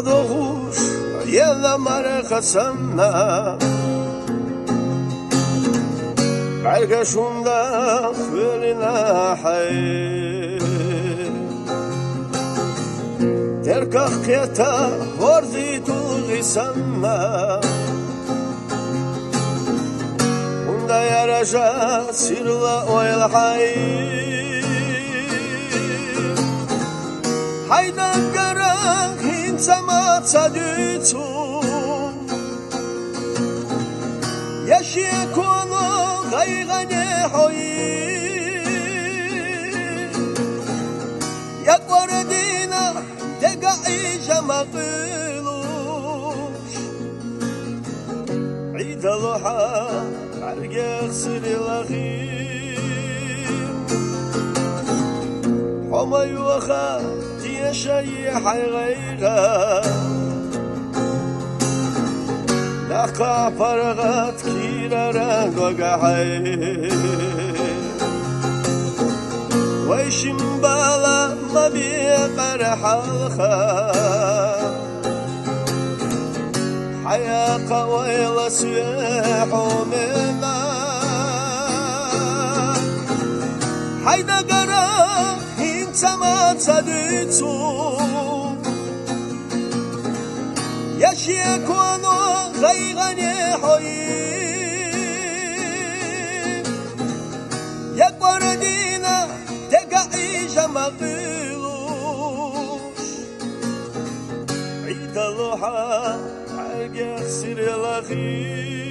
doğuş Yelem arkasına Belge şunda Fırına hay Terkah kıyata Horzi tuği sanma Bunda yaraja Sirla oyl hay Hayda garak Hinsama tsadütü Yaşıya konu Gaygane hoyi Yakvaradina Dega'i jamaqılış İdaluha Argaq sirilaghim Homa yuakha Tiyashayi hayghayga Laqa pargat kirara gogahay Wayshimbala mabiqar halkha Hayaqa wayla suyahu minna Hayda gara hinsama tsadütü Yaşıya konu gaygane hoyi Yakvaradina Dega'i jamaqılış İdaluha Argaq sirilaghim